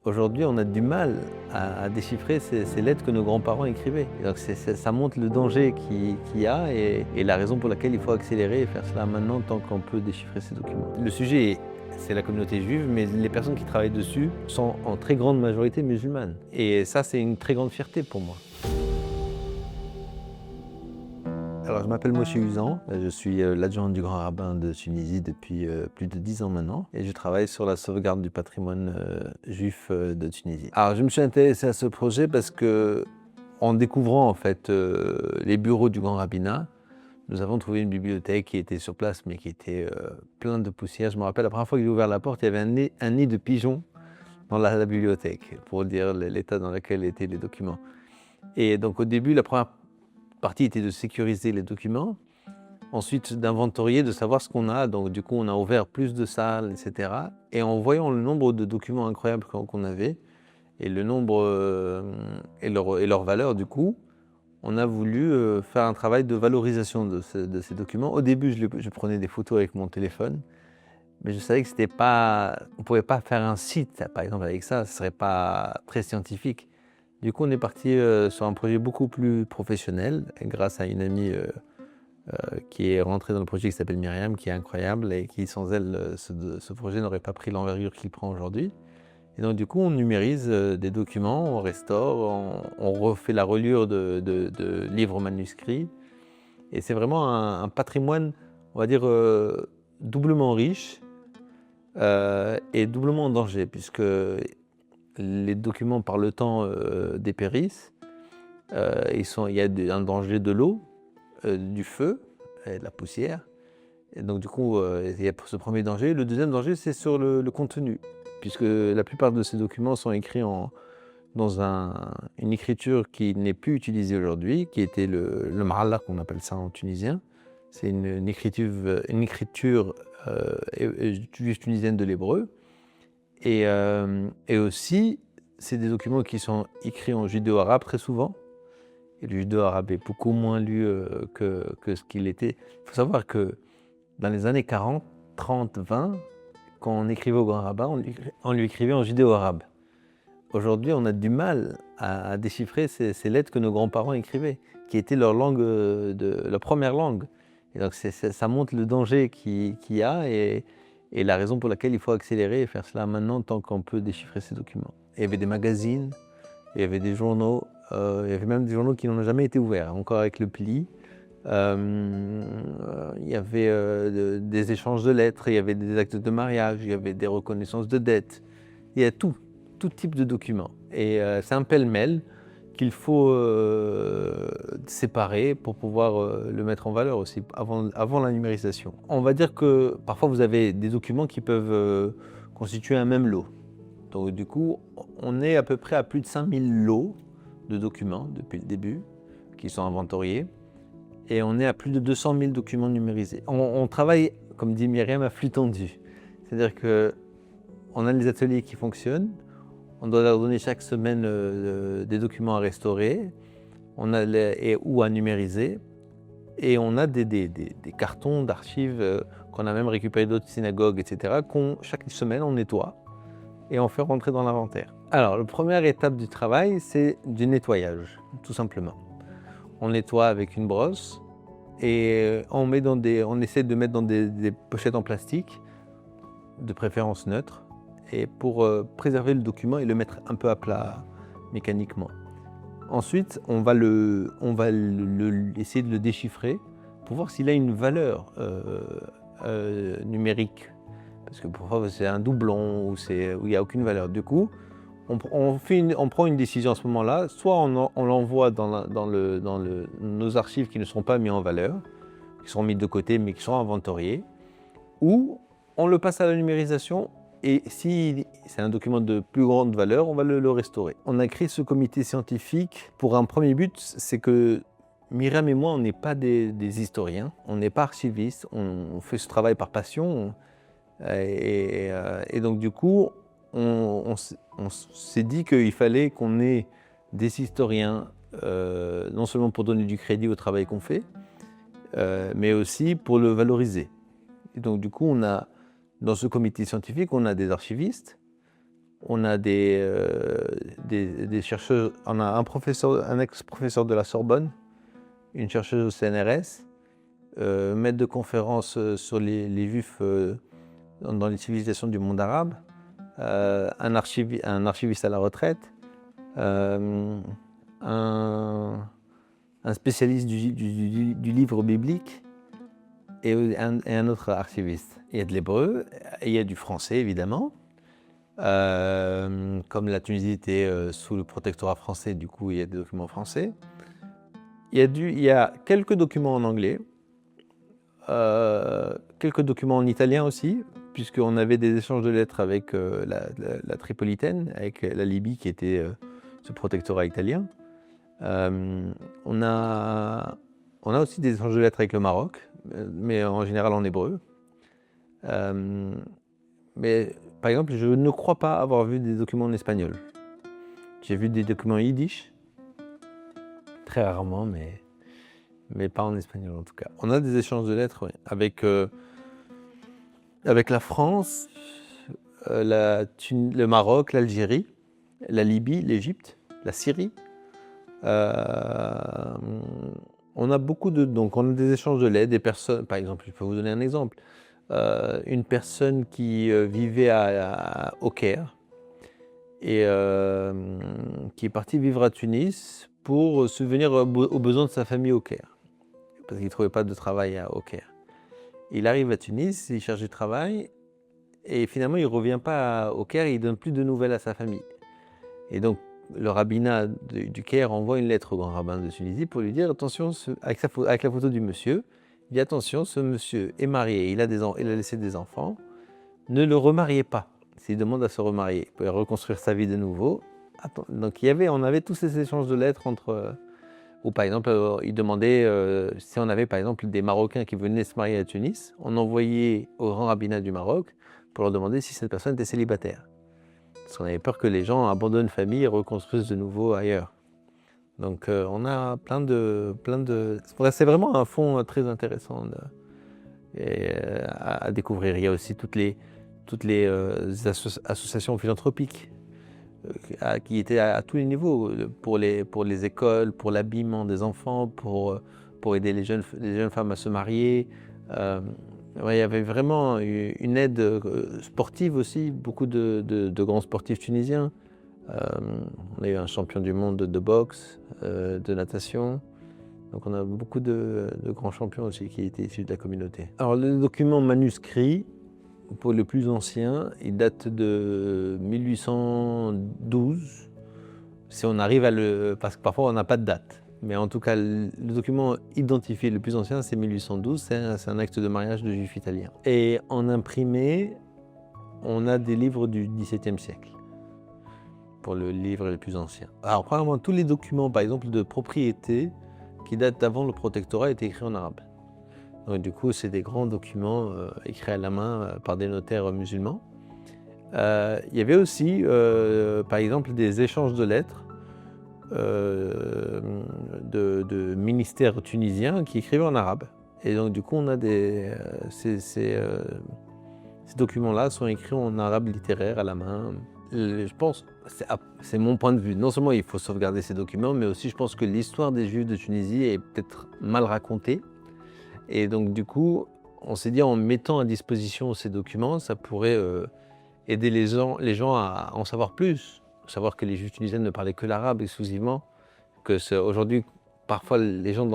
Aujourd'hui, on a du mal à déchiffrer ces lettres que nos grands-parents écrivaient. Et donc ça montre le danger qu'il y a et la raison pour laquelle il faut accélérer et faire cela maintenant tant qu'on peut déchiffrer ces documents. Le sujet, c'est la communauté juive, mais les personnes qui travaillent dessus sont en très grande majorité musulmanes. Et ça, c'est une très grande fierté pour moi. Alors, je m'appelle Moshe Uzan, je suis l'adjoint du grand rabbin de Tunisie depuis plus de 10 ans maintenant et je travaille sur la sauvegarde du patrimoine juif de Tunisie. Alors, je me suis intéressé à ce projet parce que, en découvrant en fait les bureaux du grand rabbinat, nous avons trouvé une bibliothèque qui était sur place mais qui était pleine de poussière. Je me rappelle la première fois que j'ai ouvert la porte, il y avait un nid de pigeons dans la bibliothèque pour dire l'état dans lequel étaient les documents. Et donc au début, la première partie était de sécuriser les documents, ensuite d'inventorier, de savoir ce qu'on a. Donc du coup, on a ouvert plus de salles, etc. Et en voyant le nombre de documents incroyables qu'on avait, et le nombre et leur valeur, du coup, on a voulu faire un travail de valorisation de ces documents. Au début, je prenais des photos avec mon téléphone, mais je savais que on ne pouvait pas faire un site, par exemple, avec ça, ce ne serait pas très scientifique. Du coup, on est parti sur un projet beaucoup plus professionnel, grâce à une amie qui est rentrée dans le projet qui s'appelle Myriam, qui est incroyable et qui, sans elle, ce projet n'aurait pas pris l'envergure qu'il prend aujourd'hui. Et donc, du coup, on numérise des documents, on restaure, on refait la reliure de livres manuscrits. Et c'est vraiment un patrimoine, on va dire, doublement riche et doublement en danger, puisque les documents, par le temps, dépérissent. Il y a un danger de l'eau, du feu et de la poussière. Et donc, du coup, il y a ce premier danger. Le deuxième danger, c'est sur le contenu, puisque la plupart de ces documents sont écrits dans une écriture qui n'est plus utilisée aujourd'hui, qui était le ma'alla, qu'on appelle ça en tunisien. C'est une écriture juive tunisienne de l'hébreu. Et aussi, c'est des documents qui sont écrits en judéo-arabe très souvent. Et le judéo-arabe est beaucoup moins lu que ce qu'il était. Il faut savoir que dans les années 40, 30, 20, quand on écrivait au grand rabbin, on lui écrivait en judéo-arabe. Aujourd'hui, on a du mal à déchiffrer ces lettres que nos grands-parents écrivaient, qui étaient leur langue, leur première langue. Et donc ça montre le danger qu'il y a et la raison pour laquelle il faut accélérer et faire cela maintenant tant qu'on peut déchiffrer ces documents. Et il y avait des magazines, il y avait des journaux, il y avait même des journaux qui n'ont jamais été ouverts, encore avec le pli. Il y avait des échanges de lettres, il y avait des actes de mariage, il y avait des reconnaissances de dettes. Il y a tout type de documents. Et c'est un pêle-mêle qu'il faut séparer pour pouvoir le mettre en valeur aussi, avant la numérisation. On va dire que parfois vous avez des documents qui peuvent constituer un même lot. Donc du coup, on est à peu près à plus de 5000 lots de documents depuis le début, qui sont inventoriés. Et on est à plus de 200 000 documents numérisés. On travaille, comme dit Myriam, à flux tendu. C'est-à-dire qu'on a les ateliers qui fonctionnent, on doit leur donner chaque semaine des documents à restaurer ou à numériser. Et on a des cartons d'archives qu'on a même récupérés d'autres synagogues, etc., chaque semaine on nettoie et on fait rentrer dans l'inventaire. Alors, la première étape du travail, c'est du nettoyage, tout simplement. On nettoie avec une brosse et on essaie de mettre dans des pochettes en plastique, de préférence neutre, et pour préserver le document et le mettre un peu à plat mécaniquement. Ensuite, on va essayer de le déchiffrer pour voir s'il a une valeur numérique. Parce que parfois c'est un doublon ou il n'y a aucune valeur. Du coup, on prend une décision à ce moment-là, soit on l'envoie dans nos archives qui ne seront pas mis en valeur, qui seront mis de côté mais qui seront inventoriés, ou on le passe à la numérisation et si c'est un document de plus grande valeur, on va le restaurer. On a créé ce comité scientifique pour un premier but, c'est que Myriam et moi, on n'est pas des historiens, on n'est pas archivistes, on fait ce travail par passion et donc du coup, on s'est dit qu'il fallait qu'on ait des historiens, non seulement pour donner du crédit au travail qu'on fait, mais aussi pour le valoriser. Et donc du coup, dans ce comité scientifique, on a des archivistes, On a des chercheurs, on a un ex-professeur de la Sorbonne, une chercheuse au CNRS, maître de conférence sur les Juifs dans les civilisations du monde arabe, un archiviste à la retraite, un spécialiste du livre biblique et un autre archiviste. Il y a de l'hébreu, et il y a du français évidemment. Comme la Tunisie était sous le protectorat français, du coup il y a des documents français. Il y a quelques documents en anglais, quelques documents en italien aussi, puisqu'on avait des échanges de lettres avec la Tripolitaine, avec la Libye qui était ce protectorat italien. On a aussi des échanges de lettres avec le Maroc, mais en général en hébreu. Mais par exemple, je ne crois pas avoir vu des documents en espagnol. J'ai vu des documents yiddish, très rarement, mais pas en espagnol en tout cas. On a des échanges de lettres ouais, avec la France, le Maroc, l'Algérie, la Libye, l'Égypte, la Syrie. On a donc on a des échanges de lettres, des personnes, par exemple, je peux vous donner un exemple. Une personne qui vivait au Caire et qui est partie vivre à Tunis pour subvenir aux besoins de sa famille au Caire, parce qu'il ne trouvait pas de travail au Caire. Il arrive à Tunis, il cherche du travail et finalement il ne revient pas au Caire et il ne donne plus de nouvelles à sa famille. Et donc le rabbinat du Caire envoie une lettre au grand rabbin de Tunisie pour lui dire attention, avec la photo du monsieur, il dit attention, ce monsieur est marié, il a laissé des enfants, ne le remariez pas. S'il demande à se remarier, pour reconstruire sa vie de nouveau. Donc on avait tous ces échanges de lettres entre, ou par exemple, il demandait si on avait par exemple des Marocains qui venaient se marier à Tunis, on envoyait au grand rabbinat du Maroc pour leur demander si cette personne était célibataire. Parce qu'on avait peur que les gens abandonnent famille et reconstruisent de nouveau ailleurs. Donc on a plein de... C'est vraiment un fond très intéressant à découvrir. Il y a aussi toutes les associations philanthropiques qui étaient à tous les niveaux, pour les écoles, pour l'habillement des enfants, pour aider les jeunes femmes à se marier. Ouais, il y avait vraiment une aide sportive aussi, beaucoup de grands sportifs tunisiens. On a eu un champion du monde de boxe, de natation. Donc on a beaucoup de grands champions aussi qui étaient issus de la communauté. Alors le document manuscrit, pour le plus ancien, il date de 1812. Si on arrive parce que parfois on n'a pas de date. Mais en tout cas, le document identifié le plus ancien, c'est 1812. C'est un acte de mariage de juifs italiens. Et en imprimé, on a des livres du XVIIe siècle, pour le livre le plus ancien. Alors, premièrement, tous les documents, par exemple, de propriété, qui datent d'avant le protectorat, étaient écrits en arabe. Donc, du coup, c'est des grands documents écrits à la main par des notaires musulmans. Il y avait aussi, par exemple, des échanges de lettres de ministères tunisiens qui écrivaient en arabe. Et donc du coup on a ces documents-là sont écrits en arabe littéraire à la main. Je pense, c'est mon point de vue, non seulement il faut sauvegarder ces documents, mais aussi je pense que l'histoire des Juifs de Tunisie est peut-être mal racontée. Et donc du coup, on s'est dit en mettant à disposition ces documents, ça pourrait aider les gens à en savoir plus. Savoir que les Juifs tunisiens ne parlaient que l'arabe exclusivement, que aujourd'hui, parfois les gens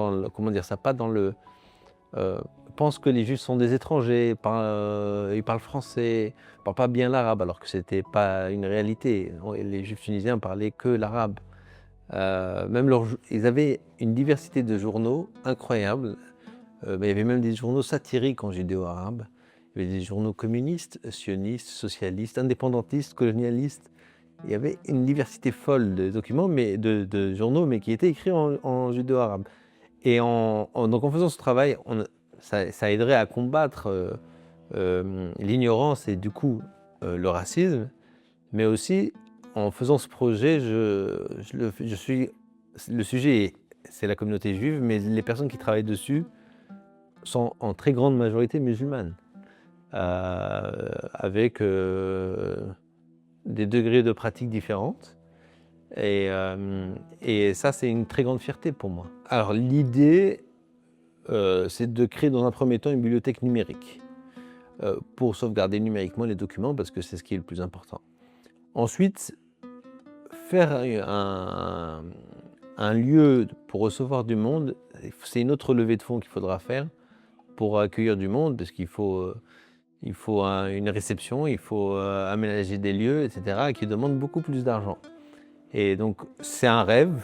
pensent que les Juifs sont des étrangers, ils parlent français, ils ne parlent pas bien l'arabe, alors que ce n'était pas une réalité. Les Juifs tunisiens parlaient que l'arabe. Ils avaient une diversité de journaux incroyable. Il y avait même des journaux satiriques en judéo-arabe. Il y avait des journaux communistes, sionistes, socialistes, indépendantistes, colonialistes. Il y avait une diversité folle de documents, de journaux, mais qui étaient écrits en judéo-arabe. Et donc en faisant ce travail, ça aiderait à combattre l'ignorance et du coup le racisme, mais aussi en faisant ce projet, le sujet, c'est la communauté juive, mais les personnes qui travaillent dessus sont en très grande majorité musulmanes, avec des degrés de pratique différentes. Et ça, c'est une très grande fierté pour moi. Alors l'idée, c'est de créer dans un premier temps une bibliothèque numérique pour sauvegarder numériquement les documents parce que c'est ce qui est le plus important. Ensuite, faire un lieu pour recevoir du monde, c'est une autre levée de fonds qu'il faudra faire pour accueillir du monde parce qu'il faut une réception, il faut aménager des lieux, etc., qui demandent beaucoup plus d'argent. Et donc c'est un rêve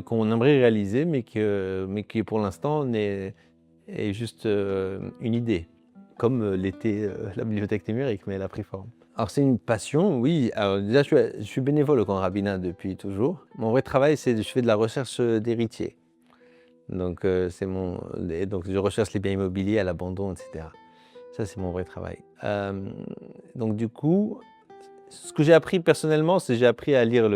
qu'on aimerait réaliser, mais qui pour l'instant est juste une idée, comme l'était la bibliothèque numérique, mais elle a pris forme. Alors c'est une passion, oui. Alors déjà je suis bénévole au camp Rabinin depuis toujours. Mon vrai travail, c'est je fais de la recherche d'héritiers. Donc donc je recherche les biens immobiliers à l'abandon, etc. Ça c'est mon vrai travail. Donc du coup, ce que j'ai appris personnellement, c'est que j'ai appris à lire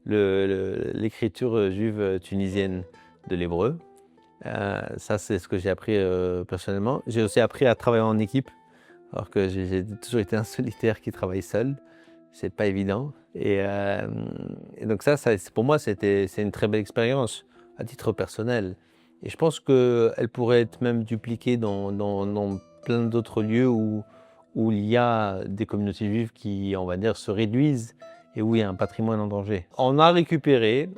l'écriture juive tunisienne de l'hébreu. Ça, c'est ce que j'ai appris personnellement. J'ai aussi appris à travailler en équipe, alors que j'ai toujours été un solitaire qui travaille seul. C'est pas évident. Et donc ça, pour moi, c'est une très belle expérience à titre personnel. Et je pense qu'elle pourrait être même dupliquée dans plein d'autres lieux où il y a des communautés juives qui, on va dire, se réduisent et où il y a un patrimoine en danger. On a récupéré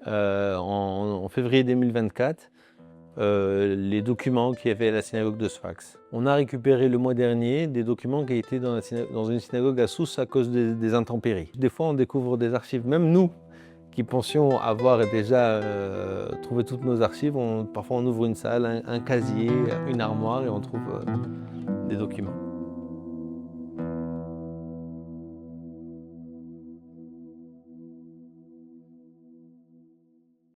en février 2024 les documents qu'il y avait à la synagogue de Sfax. On a récupéré le mois dernier des documents qui étaient dans une synagogue à Sousse à cause des intempéries. Des fois, on découvre des archives, même nous, qui pensions avoir déjà trouvé toutes nos archives. Parfois, on ouvre une salle, un casier, une armoire et on trouve des documents.